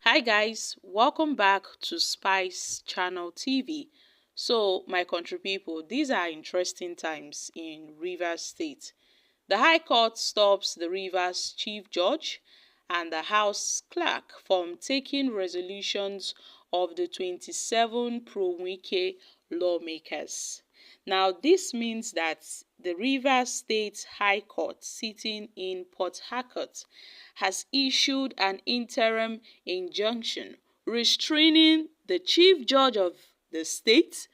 Hi guys, welcome back to Spice Channel TV. So my country people, these are interesting times in Rivers State. The High Court stops the Rivers Chief Judge and the House Clerk from taking resolutions of the 27 pro-Wike lawmakers. Now, this means that the Rivers State High Court, sitting in Port Harcourt, has issued an interim injunction restraining the Chief Judge of the state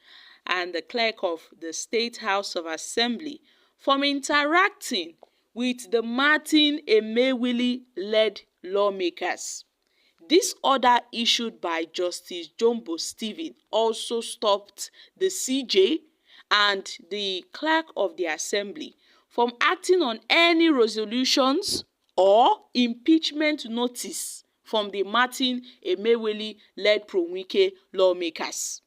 and the Clerk of the State House of Assembly from interacting with the Martin Emewili-led lawmakers. This order, issued by Justice Jumbo Stephen, also stopped the CJ and the Clerk of the Assembly from acting on any resolutions or impeachment notice from the Martin Emewili-led pro-Wike lawmakers.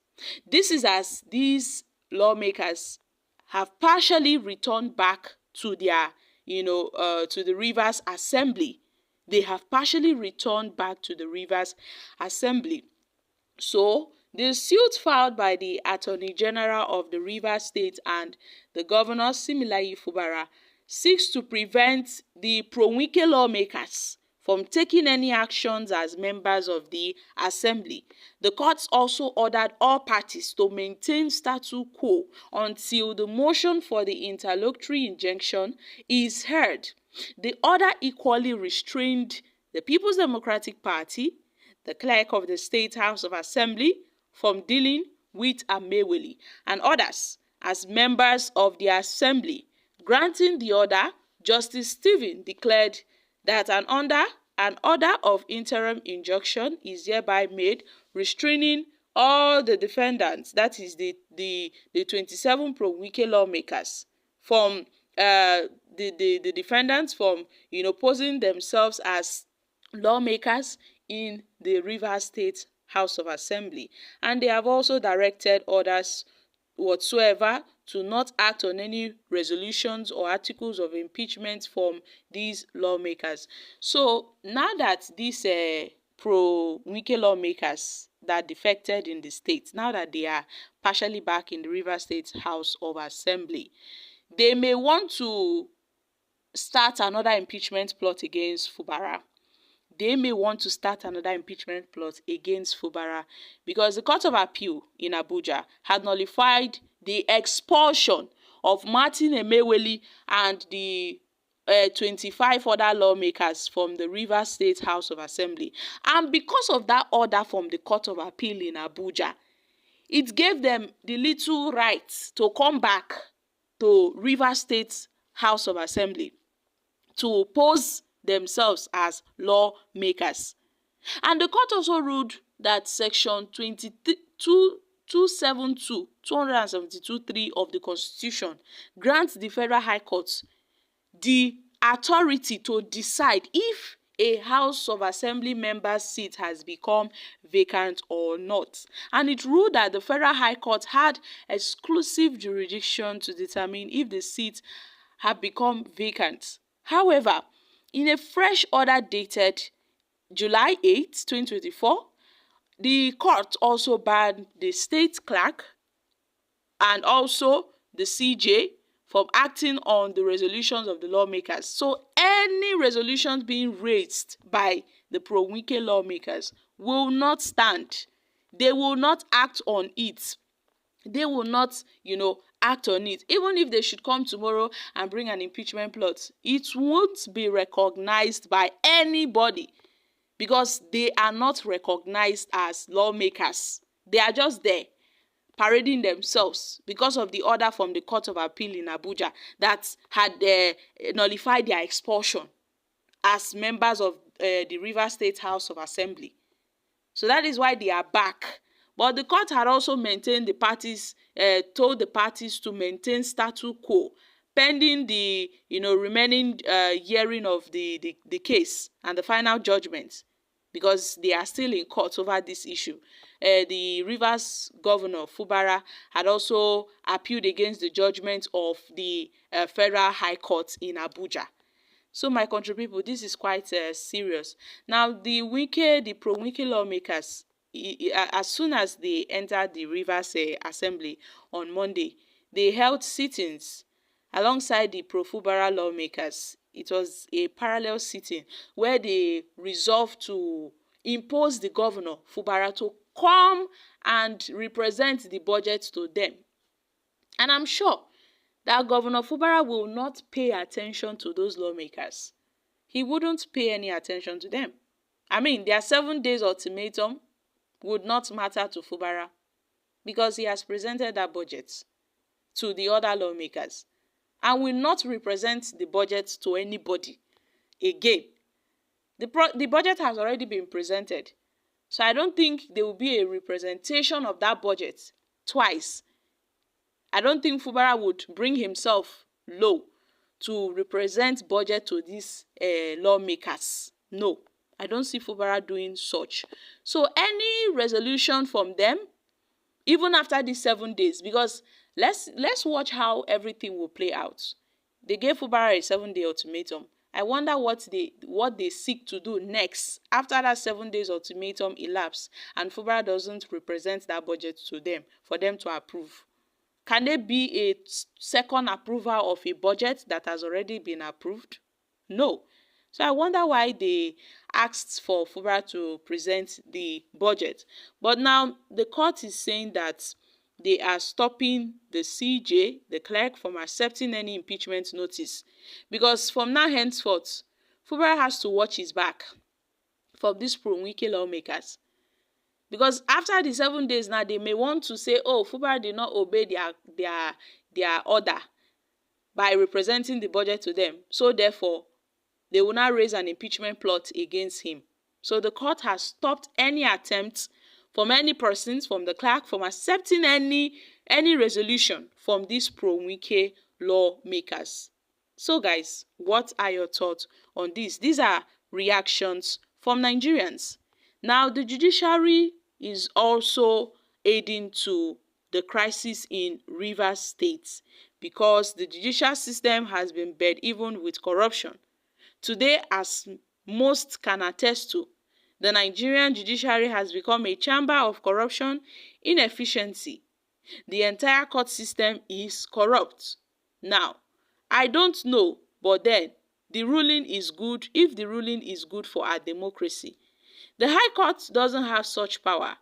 This is as these lawmakers have partially returned back to their, to the Rivers Assembly. They have partially returned back to the Rivers Assembly. So, the suit filed by the Attorney General of the Rivers State and the Governor Similayi Fubara seeks to prevent the pro-Wike lawmakers from taking any actions as members of the Assembly. The courts also ordered all parties to maintain status quo until the motion for the interlocutory injunction is heard. The order equally restrained the People's Democratic Party, the Clerk of the State House of Assembly, from dealing with Emewili and others as members of the Assembly. Granting the order, Justice Stephen declared that an order of interim injunction is hereby made restraining all the defendants, that is the 27 pro-Wike lawmakers, from the defendants from posing themselves as lawmakers in the Rivers State House of Assembly. And they have also directed others whatsoever to not act on any resolutions or articles of impeachment from these lawmakers. So now that these pro-Wike lawmakers that defected in the state, now that they are partially back in the Rivers State House of Assembly, they may want to start another impeachment plot against Fubara. They may want to start another impeachment plot against Fubara because the Court of Appeal in Abuja had nullified the expulsion of Martin Emewili and the 25 other lawmakers from the Rivers State House of Assembly. And because of that order from the Court of Appeal in Abuja, it gave them the little right to come back to Rivers State House of Assembly to pose themselves as lawmakers. And the court also ruled that section 272(3) of the Constitution grants the Federal High Court the authority to decide if a House of Assembly member's seat has become vacant or not. And it ruled that the Federal High Court had exclusive jurisdiction to determine if the seat had become vacant. However, in a fresh order dated July 8, 2024, the court also banned the state clerk and also the CJ from acting on the resolutions of the lawmakers. So any resolutions being raised by the pro-Wike lawmakers will not stand. They will not act on it. They will not, act on it. Even if they should come tomorrow and bring an impeachment plot, it won't be recognized by anybody because they are not recognized as lawmakers. They are just there parading themselves because of the order from the Court of Appeal in Abuja that had nullified their expulsion as members of the Rivers State House of Assembly. So that is why they are back. But the court had also maintained told the parties to maintain status quo pending the remaining hearing of the case and the final judgment, because they are still in court over this issue. The Rivers Governor Fubara had also appealed against the judgment of the Federal High Court in Abuja. So my country people, this is quite serious. Now the pro-Wike lawmakers, as soon as they entered the Rivers Assembly on Monday, they held sittings alongside the pro-Fubara lawmakers. It was a parallel sitting where they resolved to impose the governor, Fubara, to come and represent the budget to them. And I'm sure that Governor Fubara will not pay attention to those lawmakers. He wouldn't pay any attention to them. I mean, their 7 days ultimatum would not matter to Fubara because he has presented that budget to the other lawmakers and will not represent the budget to anybody again. The budget has already been presented. So I don't think there will be a representation of that budget twice. I don't think Fubara would bring himself low to represent budget to these lawmakers. No, I don't see Fubara doing such. So any resolution from them, even after these 7 days, because let's watch how everything will play out. They gave Fubara a 7-day ultimatum. I wonder what they seek to do next after that 7 days ultimatum elapsed and Fubara doesn't represent that budget to them for them to approve. Can there be a second approval of a budget that has already been approved? No. So I wonder why they asked for Fubara to present the budget. But now the court is saying that they are stopping the CJ, the clerk, from accepting any impeachment notice. Because from now henceforth, Fubara has to watch his back from these pro-Wike lawmakers. Because after the 7 days now, they may want to say, oh, Fubara did not obey their order by representing the budget to them. So therefore, they will now raise an impeachment plot against him. So the court has stopped any attempt from any persons, from the clerk, from accepting any resolution from these pro-Wike lawmakers. So guys, what are your thoughts on this? These are reactions from Nigerians. Now, the judiciary is also aiding to the crisis in Rivers State because the judicial system has been bed-even with corruption. Today, as most can attest to, the Nigerian judiciary has become a chamber of corruption, inefficiency. The entire court system is corrupt. Now, I don't know, but then the ruling is good if the ruling is good for our democracy. The High Court doesn't have such power.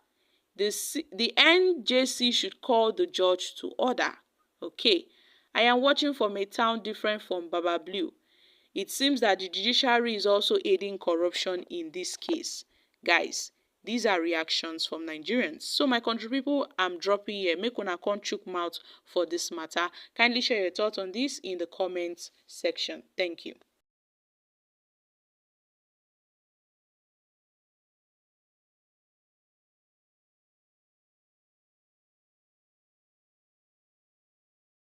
The NJC should call the judge to order. Okay, I am watching from a town different from Baba Blue. It seems that the judiciary is also aiding corruption in this case. Guys, these are reactions from Nigerians. So my country people, I'm dropping here. Make una come chook mouth for this matter. Kindly share your thoughts on this in the comments section. Thank you.